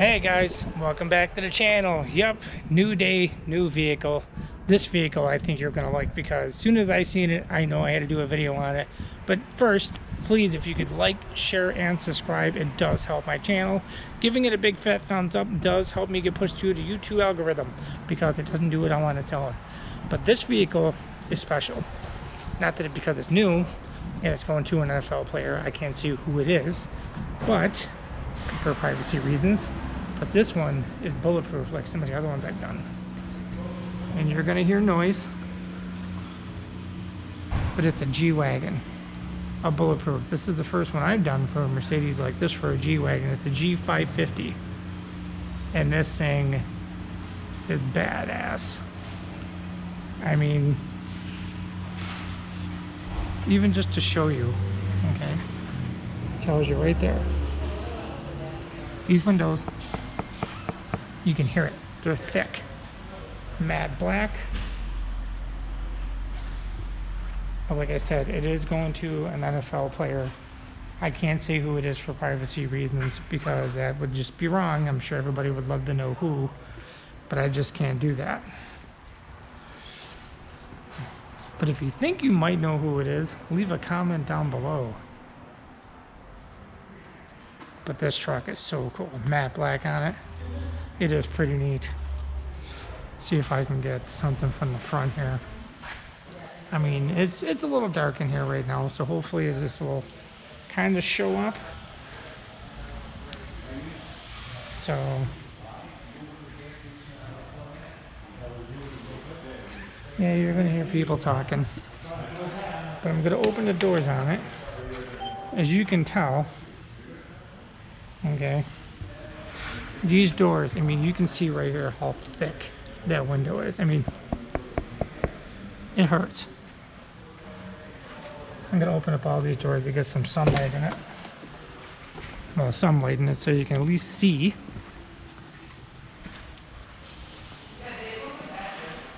Hey guys, welcome back to the channel. Yep, new day, new vehicle. This vehicle I think you're gonna like because as soon as I seen it, I know I had to do a video on it. But first, please, if you could like, share, and subscribe, it does help my channel. Giving it a big fat thumbs up does help me get pushed through the YouTube algorithm because it doesn't do what I want to tell it. But this vehicle is special. Not that because it's new and it's going to an NFL player, I can't see who it is, but for privacy reasons. But this one is bulletproof like some of the other ones I've done. And you're gonna hear noise, but it's a G-Wagon, a bulletproof. This is the first one I've done for a Mercedes like this for a G-Wagon. It's a G550. And this thing is badass. I mean, even just to show you, okay, tells you right there. These windows, you can hear it. They're thick, matte black. But like I said, it is going to an NFL player. I can't say who it is for privacy reasons because that would just be wrong. I'm sure everybody would love to know who, but I just can't do that. But if you think you might know who it is, leave a comment down below. But this truck is so cool. Matte black on it. It is pretty neat. See if I can get something from the front here. I mean, it's a little dark in here right now, so hopefully this will kind of show up. So yeah, you're gonna hear people talking. But I'm gonna open the doors on it. As you can tell, okay, these doors, I mean, you can see right here how thick that window is. I mean, it hurts. I'm gonna open up all these doors to get some sunlight in it. Well, sunlight in it so you can at least see.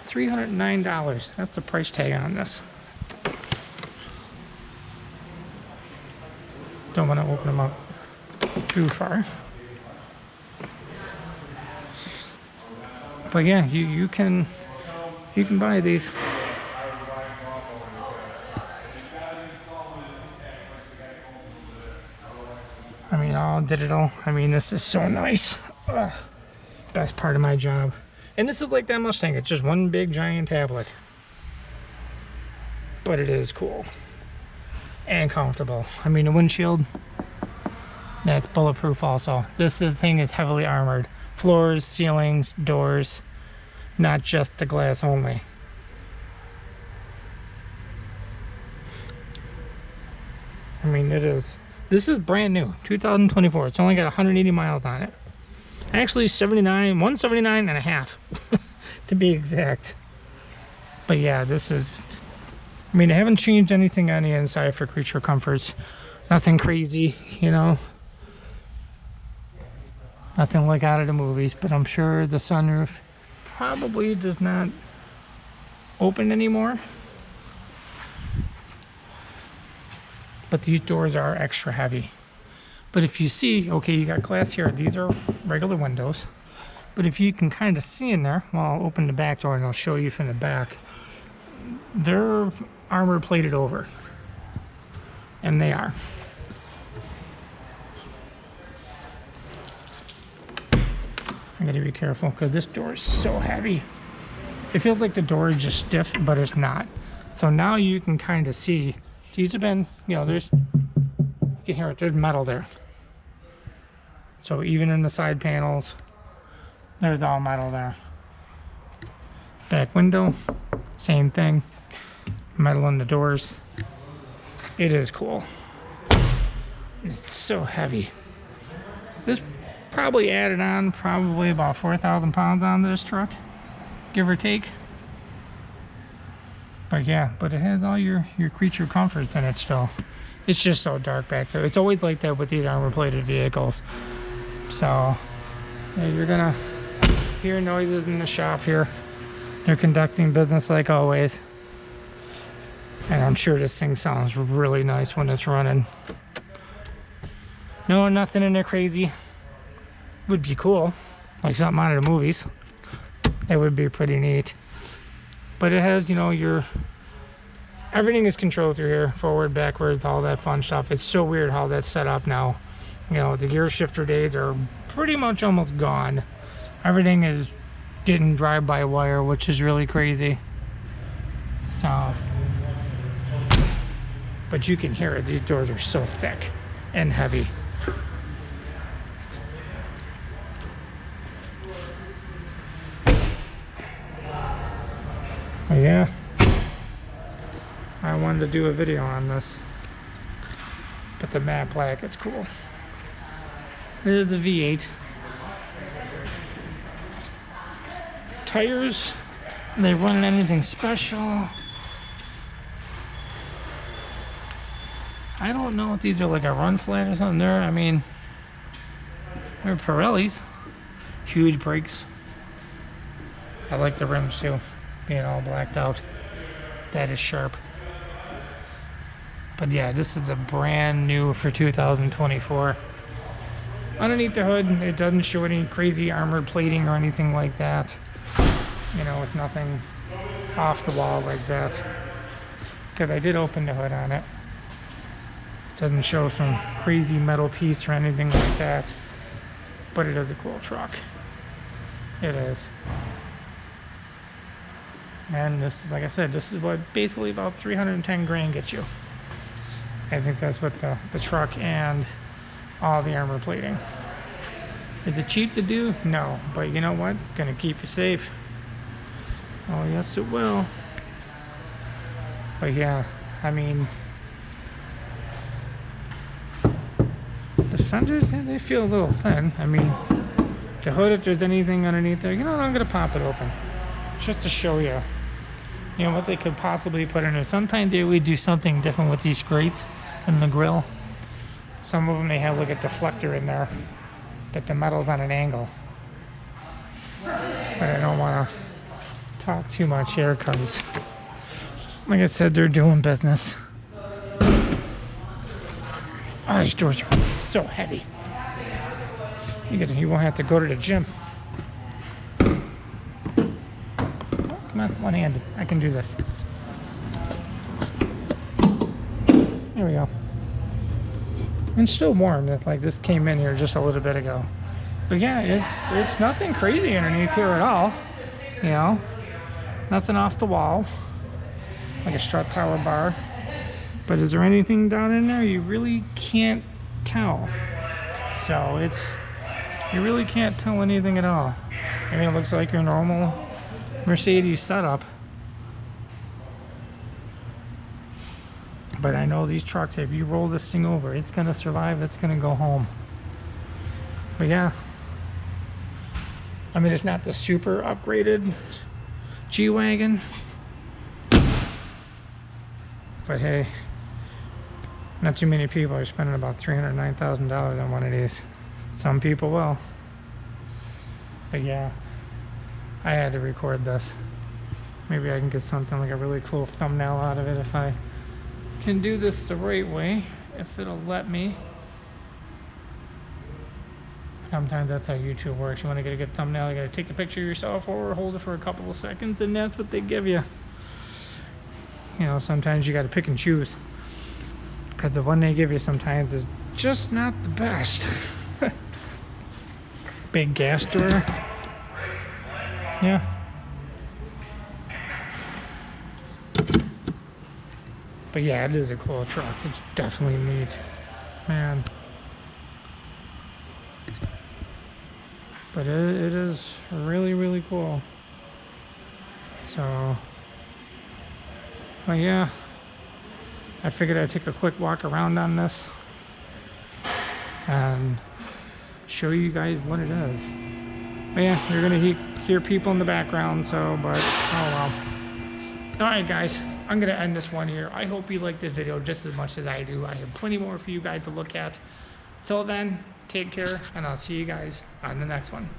$309, that's the price tag on this. Don't want to open them up too far. But yeah, you can buy these. I mean, all digital. I mean, this is so nice. Ugh. Best part of my job. And this is like that Mustang. It's just one big giant tablet. But it is cool and comfortable. I mean, the windshield, that's bulletproof also. This thing is heavily armored. Floors, ceilings, doors, not just the glass only. I mean, this is brand new, 2024. It's only got 180 miles on it. Actually 179 and a half to be exact. But yeah, this is, I mean, I haven't changed anything on the inside for creature comforts. Nothing crazy, you know. Nothing like out of the movies, but I'm sure the sunroof probably does not open anymore. But these doors are extra heavy. But if you see, okay, you got glass here. These are regular windows. But if you can kind of see in there, well, I'll open the back door and I'll show you from the back. They're armor plated over. And they are. I gotta be careful because this door is so heavy. It feels like the door is just stiff, but it's not. So now you can kind of see. These have been, you know, you can hear it, there's metal there. So even in the side panels, there's all metal there. Back window, same thing. Metal in the doors. It is cool. It's so heavy. This probably added on probably about 4,000 pounds on this truck, give or take. But yeah, but it has all your creature comforts in it still. It's just so dark back there. It's always like that with these armor plated vehicles. So yeah, you're gonna hear noises in the shop here. They're conducting business like always. And I'm sure this thing sounds really nice when it's running. No, nothing in there crazy. would be cool, like something out of the movies. That would be pretty neat. But it has, you know, everything is controlled through here, forward, backwards, all that fun stuff. It's so weird how that's set up now. You know, the gear shifter days are pretty much almost gone. Everything is getting drive-by-wire, which is really crazy. So, but you can hear it. These doors are so thick and heavy. But yeah, I wanted to do a video on this, but the matte black is cool. This is the V8. Tires, they running anything special? I don't know if these are like a run flat or something. I mean, they're Pirellis. Huge brakes. I like the rims too, being all blacked out. That is sharp. But yeah, this is a brand new for 2024. Underneath the hood, it doesn't show any crazy armored plating or anything like that. You know, with nothing off the wall like that. Because I did open the hood on it. Doesn't show some crazy metal piece or anything like that. But it is a cool truck. It is. And this, like I said, this is what basically about 310 grand gets you. I think that's what the truck and all the armor plating. Is it cheap to do? No. But you know what? Gonna keep you safe. Oh yes it will. But yeah, I mean, the fenders, they feel a little thin. I mean, the hood, if there's anything underneath there, you know what, I'm gonna pop it open just to show you, you know, what they could possibly put in there. Sometimes they would do something different with these grates and the grill. Some of them, they have like a deflector in there that the metal's on an angle. But I don't want to talk too much here because, like I said, they're doing business. Oh, these doors are so heavy. You won't have to go to the gym. Oh, come on, one-handed. I can do this. There we go. It's still warm. Like this came in here just a little bit ago. But yeah, it's nothing crazy underneath here at all. You know, nothing off the wall, like a strut tower bar. But is there anything down in there? You really can't tell. So you really can't tell anything at all. I mean, it looks like your normal Mercedes setup. But I know these trucks, if you roll this thing over, it's gonna survive, it's gonna go home. But yeah, I mean, it's not the super upgraded G-Wagon, but hey, not too many people are spending about $309,000 on one of these. Some people will. But yeah, I had to record this. Maybe I can get something like a really cool thumbnail out of it if I can do this the right way, if it'll let me. Sometimes that's how YouTube works. You want to get a good thumbnail, you got to take the picture yourself or hold it for a couple of seconds, and that's what they give you. You know, sometimes you got to pick and choose, because the one they give you sometimes is just not the best. Big gas door. Yeah. But yeah, it is a cool truck. It's definitely neat, man. But it is really, really cool. So, but yeah, I figured I'd take a quick walk around on this and show you guys what it is. But yeah, you're gonna hear people in the background, so, but oh well. Alright guys, I'm gonna end this one here. I hope you liked this video just as much as I do. I have plenty more for you guys to look at. Till then, take care, and I'll see you guys on the next one.